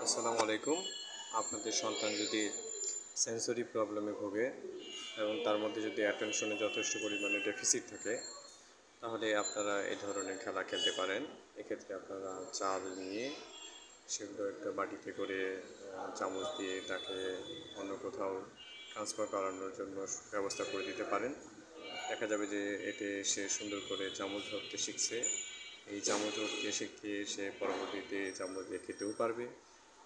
আসসালামু আলাইকুম। আপনাদের সন্তান যদি সেন্সরি প্রবলেমে ভোগে এবং তার মধ্যে যদি অ্যাটেনশনে যথেষ্ট পরিমাণে ডেফিসিট থাকে, তাহলে আপনারা এই ধরনের খেলা খেলতে পারেন। এক্ষেত্রে আপনারা চাল নিয়ে সেগুলো একটা বাটিতে করে চামচ দিয়ে তাকে অন্য কোথাও ট্রান্সফার করানোর জন্য ব্যবস্থা করে দিতে পারেন। দেখা যাবে যে এতে সে সুন্দর করে চামচ ধরতে শিখছে। এই চামচ ধরতে শিখে সে পরবর্তীতে চামচ দিয়ে খেতেও পারবে।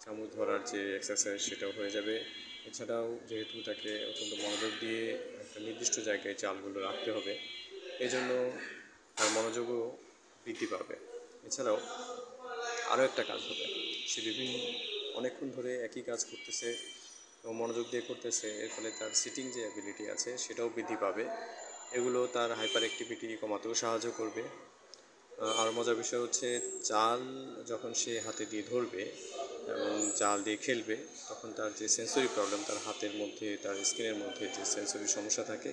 চামচ ধরার যে এক্সারসাইজ সেটাও হয়ে যাবে। এছাড়াও যেহেতু তাকে অত্যন্ত মনোযোগ দিয়ে একটা নির্দিষ্ট জায়গায় চালগুলো রাখতে হবে, এই জন্য তার মনোযোগও বৃদ্ধি পাবে। এছাড়াও আরও একটা কাজ হবে, সে অনেকক্ষণ ধরে একই কাজ করতেছে এবং মনোযোগ দিয়ে করতেছে, এর ফলে তার সিটিং যে অ্যাবিলিটি আছে সেটাও বৃদ্ধি পাবে। এগুলো তার হাইপার অ্যাক্টিভিটি কমাতেও সাহায্য করবে। আর মজার বিষয় হচ্ছে, চাল যখন সে হাতে দিয়ে ধরবে এবং চাল দিয়ে খেলবে, তখন তার যে সেন্সরি প্রবলেম, তার হাতের মধ্যে তার স্কিনের মধ্যে যে সেন্সরি সমস্যা থাকে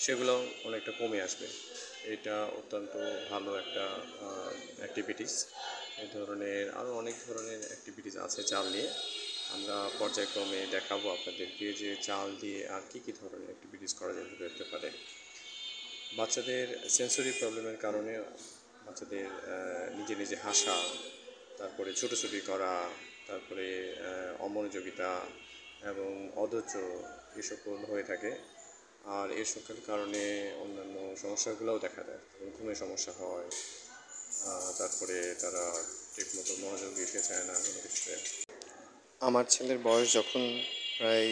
সেগুলো অনেকটা কমে আসবে। এটা অত্যন্ত ভালো একটা অ্যাক্টিভিটিস। এই ধরনের আরও অনেক ধরনের অ্যাক্টিভিটিস আছে চাল নিয়ে। আমরা পর্যায়ক্রমে দেখাবো আপনাদেরকে যে চাল দিয়ে আর কী কী ধরনের অ্যাক্টিভিটিস করা যেতে পারে। বাচ্চাদের সেন্সরি প্রবলেমের কারণে বাচ্চাদের নিজে নিজে হাসা, তারপরে ছোটাছুটি করা, তারপরে অমনোযোগিতা এবং অধৈর্য এ সকল হয়ে থাকে। আর এর সকল কারণে অন্যান্য সমস্যাগুলোও দেখা দেয়, যেমন ঘুমের সমস্যা হয়, তারপরে তারা ঠিকমতো মনোযোগ দিতে চায় না কোনো কিছুতে। আমার ছেলের বয়স যখন প্রায়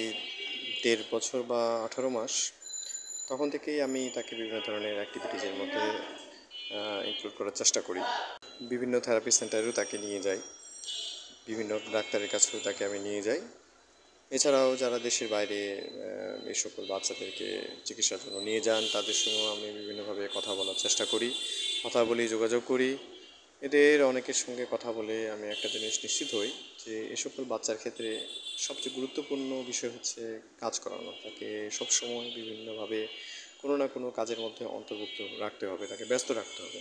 1.5 বছর বা 18 মাস, তখন থেকেই আমি তাকে বিভিন্ন ধরনের অ্যাক্টিভিটিজের মধ্যে ইনক্লুড করার চেষ্টা করি। বিভিন্ন থেরাপি সেন্টারেও তাকে নিয়ে যাই, বিভিন্ন ডাক্তারের কাছেও তাকে আমি নিয়ে যাই। এছাড়াও যারা দেশের বাইরে এই সকল বাচ্চাদেরকে চিকিৎসার জন্য নিয়ে যান, তাদের সঙ্গেও আমি বিভিন্নভাবে কথা বলার চেষ্টা করি, কথা বলি, যোগাযোগ করি। এদের অনেকের সঙ্গে কথা বলে আমি একটা জিনিস নিশ্চিত হই যে এ সকল বাচ্চার ক্ষেত্রে সবচেয়ে গুরুত্বপূর্ণ বিষয় হচ্ছে কাজ করানো। তাকে সবসময় বিভিন্নভাবে কোনো না কোনো কাজের মধ্যে অন্তর্ভুক্ত রাখতে হবে, তাকে ব্যস্ত রাখতে হবে,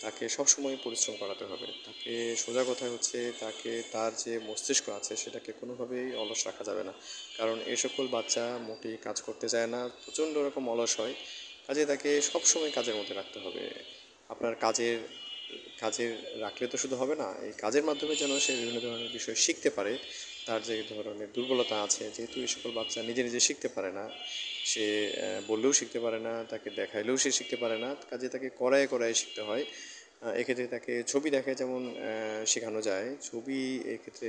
তাকে সবসময় পরিশ্রম করাতে হবে। তাকে সোজা কথা হচ্ছে, তাকে তার যে মস্তিষ্ক আছে সেটাকে কোনোভাবেই অলস রাখা যাবে না। কারণ এ সকল বাচ্চা মোটেই কাজ করতে চায় না, প্রচণ্ড রকম অলস হয়। কাজে তাকে সবসময় কাজের মধ্যে রাখতে হবে। আপনার কাজের রাখলে তো শুধু হবে না, এই কাজের মাধ্যমে যেন সে বিভিন্ন ধরনের বিষয় শিখতে পারে। তার যে ধরনের দুর্বলতা আছে, যেহেতু এই সকল বাচ্চা নিজে নিজে শিখতে পারে না, সে বললেও শিখতে পারে না, তাকে দেখাইলেও সে শিখতে পারে না, কাজে তাকে করায় করায় শিখতে হয়। এক্ষেত্রে তাকে ছবি দেখে যেমন শেখানো যায়, ছবি এক্ষেত্রে